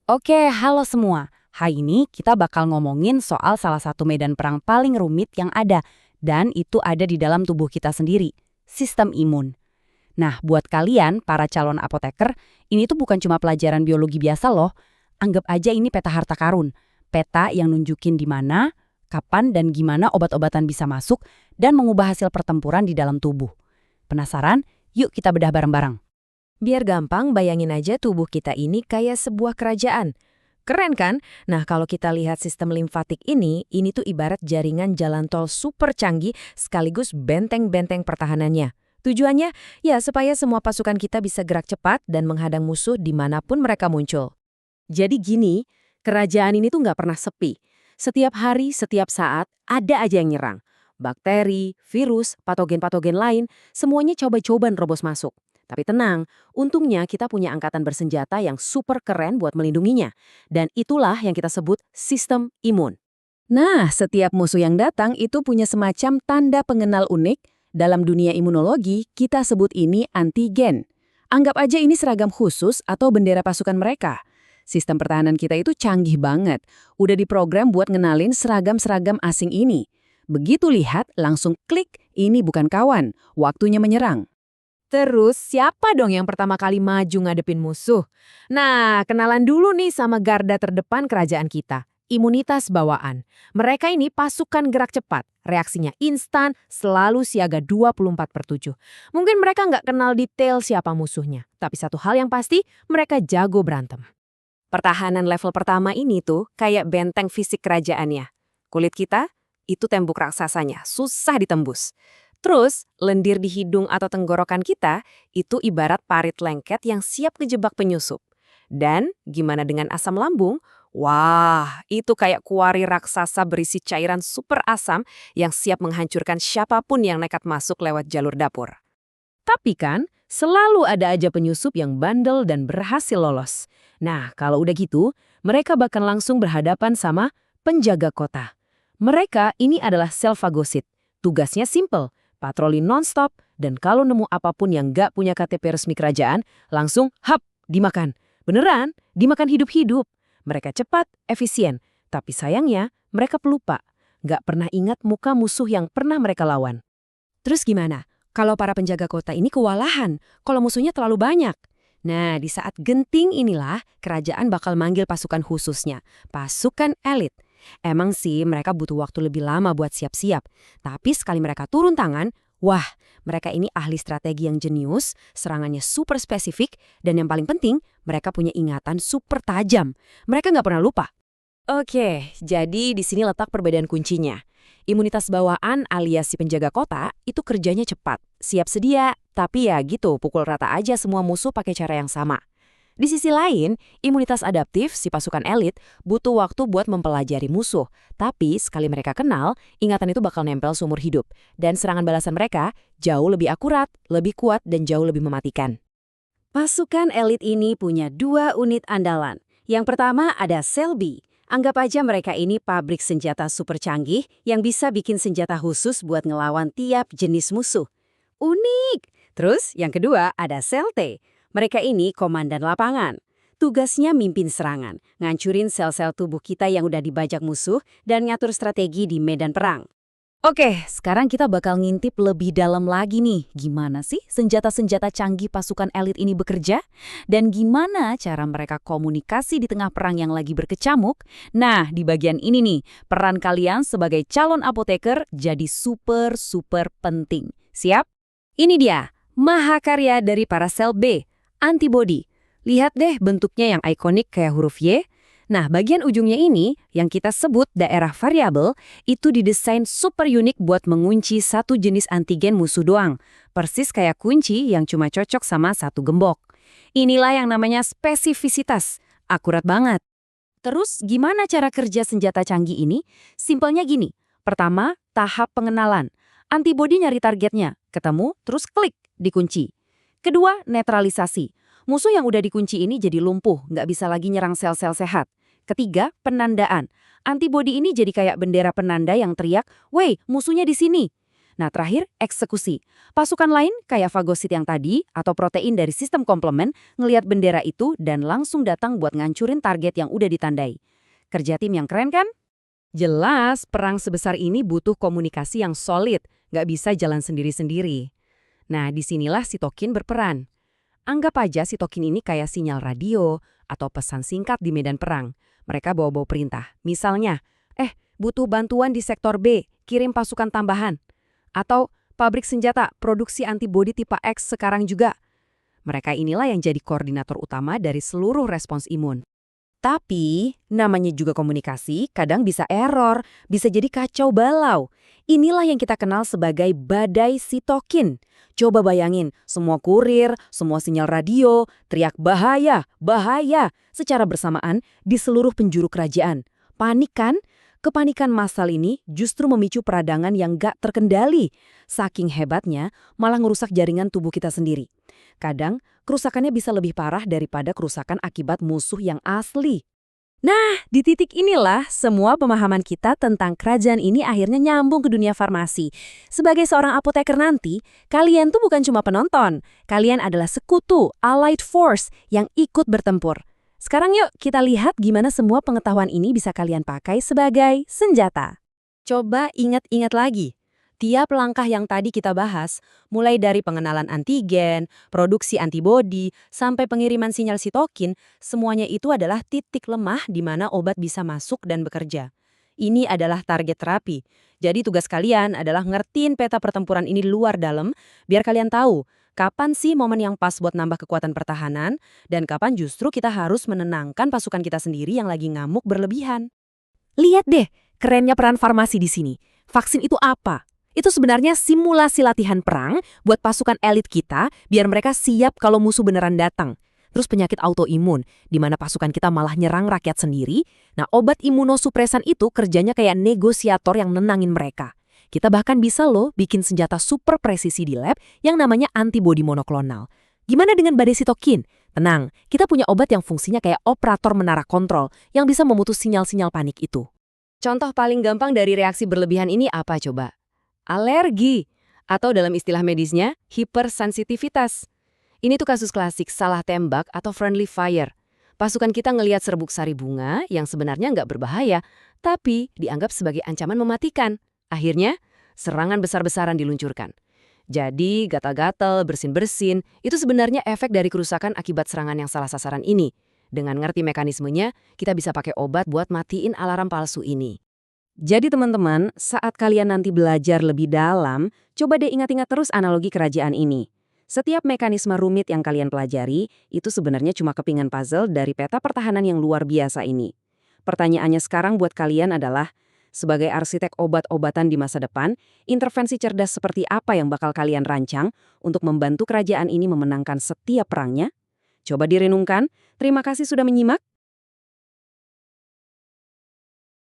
Oke, halo semua. Hari ini kita bakal ngomongin soal salah satu medan perang paling rumit yang ada, dan itu ada di dalam tubuh kita sendiri, sistem imun. Nah, buat kalian, para calon apoteker, ini tuh bukan cuma pelajaran biologi biasa loh. Anggap aja ini peta harta karun. Peta yang nunjukin di mana, kapan, dan gimana obat-obatan bisa masuk dan mengubah hasil pertempuran di dalam tubuh. Penasaran? Yuk kita bedah bareng-bareng. Biar gampang, bayangin aja tubuh kita ini kayak sebuah kerajaan. Keren kan? Nah, kalau kita lihat sistem limfatik ini tuh ibarat jaringan jalan tol super canggih sekaligus benteng-benteng pertahanannya. Tujuannya, ya supaya semua pasukan kita bisa gerak cepat dan menghadang musuh dimanapun mereka muncul. Jadi gini, kerajaan ini tuh nggak pernah sepi. Setiap hari, setiap saat, ada aja yang nyerang. Bakteri, virus, patogen-patogen lain, semuanya coba-coba nerobos masuk. Tapi tenang, untungnya kita punya angkatan bersenjata yang super keren buat melindunginya. Dan itulah yang kita sebut sistem imun. Nah, setiap musuh yang datang itu punya semacam tanda pengenal unik. Dalam dunia imunologi, kita sebut ini antigen. Anggap aja ini seragam khusus atau bendera pasukan mereka. Sistem pertahanan kita itu canggih banget. Udah diprogram buat ngenalin seragam-seragam asing ini. Begitu lihat, langsung klik, ini bukan kawan, waktunya menyerang. Terus, siapa dong yang pertama kali maju ngadepin musuh? Nah, kenalan dulu nih sama garda terdepan kerajaan kita. Imunitas bawaan. Mereka ini pasukan gerak cepat. Reaksinya instan, selalu siaga 24/7. Mungkin mereka nggak kenal detail siapa musuhnya. Tapi satu hal yang pasti, mereka jago berantem. Pertahanan level pertama ini tuh kayak benteng fisik kerajaannya. Kulit kita, itu tembok raksasanya, susah ditembus. Terus, lendir di hidung atau tenggorokan kita, itu ibarat parit lengket yang siap kejebak penyusup. Dan, gimana dengan asam lambung? Wah, itu kayak kuari raksasa berisi cairan super asam yang siap menghancurkan siapapun yang nekat masuk lewat jalur dapur. Tapi kan, selalu ada aja penyusup yang bandel dan berhasil lolos. Nah, kalau udah gitu, mereka bahkan langsung berhadapan sama penjaga kota. Mereka ini adalah sel fagosit. Tugasnya simple, patroli non-stop, dan kalau nemu apapun yang nggak punya KTP resmi kerajaan, langsung hap, dimakan. Beneran, dimakan hidup-hidup. Mereka cepat, efisien, tapi sayangnya mereka pelupa. Nggak pernah ingat muka musuh yang pernah mereka lawan. Terus gimana? Kalau para penjaga kota ini kewalahan, kalau musuhnya terlalu banyak. Nah, di saat genting inilah kerajaan bakal manggil pasukan khususnya, pasukan elit. Emang sih mereka butuh waktu lebih lama buat siap-siap, tapi sekali mereka turun tangan, wah, mereka ini ahli strategi yang jenius, serangannya super spesifik, dan yang paling penting, mereka punya ingatan super tajam. Mereka nggak pernah lupa. Oke, jadi di sini letak perbedaan kuncinya. Imunitas bawaan alias si penjaga kota itu kerjanya cepat, siap sedia, tapi ya gitu, pukul rata aja semua musuh pakai cara yang sama. Di sisi lain, imunitas adaptif si pasukan elit butuh waktu buat mempelajari musuh. Tapi sekali mereka kenal, ingatan itu bakal nempel seumur hidup. Dan serangan balasan mereka jauh lebih akurat, lebih kuat, dan jauh lebih mematikan. Pasukan elit ini punya dua unit andalan. Yang pertama ada sel B. Anggap aja mereka ini pabrik senjata super canggih yang bisa bikin senjata khusus buat ngelawan tiap jenis musuh. Unik! Terus yang kedua ada sel T. Mereka ini komandan lapangan. Tugasnya mimpin serangan, ngancurin sel-sel tubuh kita yang udah dibajak musuh, dan ngatur strategi di medan perang. Oke, sekarang kita bakal ngintip lebih dalam lagi nih. Gimana sih senjata-senjata canggih pasukan elit ini bekerja? Dan gimana cara mereka komunikasi di tengah perang yang lagi berkecamuk? Nah, di bagian ini nih, peran kalian sebagai calon apoteker jadi super penting. Siap? Ini dia, mahakarya dari para sel B. Antibody. Lihat deh bentuknya yang ikonik kayak huruf Y. Nah, bagian ujungnya ini, yang kita sebut daerah variabel, itu didesain super unik buat mengunci satu jenis antigen musuh doang. Persis kayak kunci yang cuma cocok sama satu gembok. Inilah yang namanya spesifisitas. Akurat banget. Terus, gimana cara kerja senjata canggih ini? Simpelnya gini. Pertama, tahap pengenalan. Antibody nyari targetnya, ketemu, terus klik, dikunci. Kedua, netralisasi. Musuh yang udah dikunci ini jadi lumpuh, nggak bisa lagi nyerang sel-sel sehat. Ketiga, penandaan. Antibodi ini jadi kayak bendera penanda yang teriak, "Wey, musuhnya di sini." Nah, terakhir, eksekusi. Pasukan lain, kayak fagosit yang tadi, atau protein dari sistem komplement, ngelihat bendera itu dan langsung datang buat ngancurin target yang udah ditandai. Kerja tim yang keren kan? Jelas, perang sebesar ini butuh komunikasi yang solid, nggak bisa jalan sendiri-sendiri. Nah, disinilah sitokin berperan. Anggap aja sitokin ini kayak sinyal radio atau pesan singkat di medan perang. Mereka bawa-bawa perintah. Misalnya, butuh bantuan di sektor B, kirim pasukan tambahan. Atau pabrik senjata, produksi antibodi tipe X sekarang juga. Mereka inilah yang jadi koordinator utama dari seluruh respons imun. Tapi, namanya juga komunikasi, kadang bisa error, bisa jadi kacau balau. Inilah yang kita kenal sebagai badai sitokin. Coba bayangin, semua kurir, semua sinyal radio, teriak bahaya, bahaya, secara bersamaan di seluruh penjuru kerajaan. Panik kan? Kepanikan massal ini justru memicu peradangan yang gak terkendali. Saking hebatnya, malah ngerusak jaringan tubuh kita sendiri. Kadang, kerusakannya bisa lebih parah daripada kerusakan akibat musuh yang asli. Nah, di titik inilah semua pemahaman kita tentang kerajaan ini akhirnya nyambung ke dunia farmasi. Sebagai seorang apoteker nanti, kalian tuh bukan cuma penonton. Kalian adalah sekutu, allied force, yang ikut bertempur. Sekarang yuk kita lihat gimana semua pengetahuan ini bisa kalian pakai sebagai senjata. Coba ingat-ingat lagi. Tiap langkah yang tadi kita bahas, mulai dari pengenalan antigen, produksi antibodi, sampai pengiriman sinyal sitokin, semuanya itu adalah titik lemah di mana obat bisa masuk dan bekerja. Ini adalah target terapi. Jadi tugas kalian adalah ngertiin peta pertempuran ini luar dalam, biar kalian tahu kapan sih momen yang pas buat nambah kekuatan pertahanan, dan kapan justru kita harus menenangkan pasukan kita sendiri yang lagi ngamuk berlebihan. Lihat deh, kerennya peran farmasi di sini. Vaksin itu apa? Itu sebenarnya simulasi latihan perang buat pasukan elit kita, biar mereka siap kalau musuh beneran datang. Terus penyakit autoimun, di mana pasukan kita malah nyerang rakyat sendiri. Nah, obat imunosupresan itu kerjanya kayak negosiator yang nenangin mereka. Kita bahkan bisa loh bikin senjata super presisi di lab yang namanya antibodi monoklonal. Gimana dengan badai sitokin? Tenang, kita punya obat yang fungsinya kayak operator menara kontrol yang bisa memutus sinyal-sinyal panik itu. Contoh paling gampang dari reaksi berlebihan ini apa coba? Alergi, atau dalam istilah medisnya, hipersensitivitas. Ini tuh kasus klasik salah tembak atau friendly fire. Pasukan kita ngelihat serbuk sari bunga yang sebenarnya nggak berbahaya, tapi dianggap sebagai ancaman mematikan. Akhirnya, serangan besar-besaran diluncurkan. Jadi, gatal-gatal, bersin-bersin, itu sebenarnya efek dari kerusakan akibat serangan yang salah sasaran ini. Dengan ngerti mekanismenya, kita bisa pakai obat buat matiin alarm palsu ini. Jadi teman-teman, saat kalian nanti belajar lebih dalam, coba deh ingat-ingat terus analogi kerajaan ini. Setiap mekanisme rumit yang kalian pelajari, itu sebenarnya cuma kepingan puzzle dari peta pertahanan yang luar biasa ini. Pertanyaannya sekarang buat kalian adalah, sebagai arsitek obat-obatan di masa depan, intervensi cerdas seperti apa yang bakal kalian rancang untuk membantu kerajaan ini memenangkan setiap perangnya? Coba direnungkan. Terima kasih sudah menyimak.